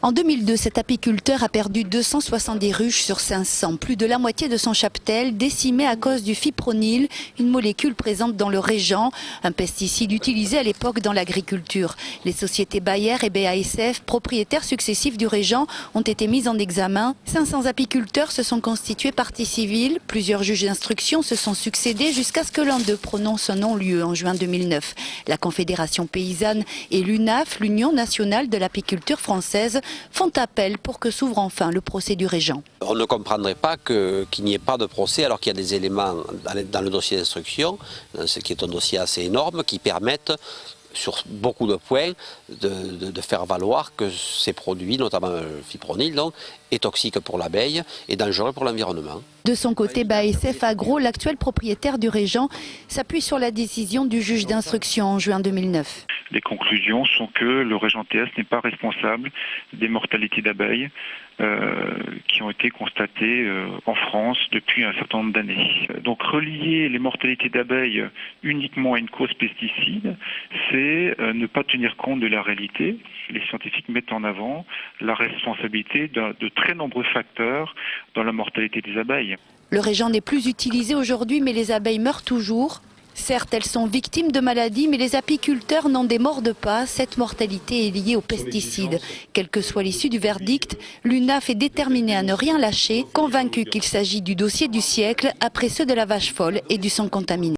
En 2002, cet apiculteur a perdu 270 ruches sur 500, plus de la moitié de son cheptel décimé à cause du fipronil, une molécule présente dans le régent, un pesticide utilisé à l'époque dans l'agriculture. Les sociétés Bayer et BASF, propriétaires successifs du régent, ont été mis en examen. 500 apiculteurs se sont constitués partie civile, plusieurs juges d'instruction se sont succédés jusqu'à ce que l'un d'eux prononce un non-lieu en juin 2009. La Confédération paysanne et l'UNAF, l'Union nationale de l'apiculture française, font appel pour que s'ouvre enfin le procès du régent. On ne comprendrait pas qu'il n'y ait pas de procès alors qu'il y a des éléments dans le dossier d'instruction, ce qui est un dossier assez énorme, qui permettent sur beaucoup de points de faire valoir que ces produits, notamment le fipronil, donc, est toxique pour l'abeille et dangereux pour l'environnement. De son côté, BASF Agro, l'actuel propriétaire du régent, s'appuie sur la décision du juge d'instruction en juin 2009. Les conclusions sont que le régent TS n'est pas responsable des mortalités d'abeilles qui ont été constatées en France depuis un certain nombre d'années. Donc relier les mortalités d'abeilles uniquement à une cause pesticide, c'est ne pas tenir compte de la réalité. Les scientifiques mettent en avant la responsabilité de très nombreux facteurs dans la mortalité des abeilles. Le régent n'est plus utilisé aujourd'hui, mais les abeilles meurent toujours. Certes, elles sont victimes de maladies, mais les apiculteurs n'en démordent pas. Cette mortalité est liée aux pesticides. Quelle que soit l'issue du verdict, l'UNAF est déterminée à ne rien lâcher, convaincue qu'il s'agit du dossier du siècle après ceux de la vache folle et du sang contaminé.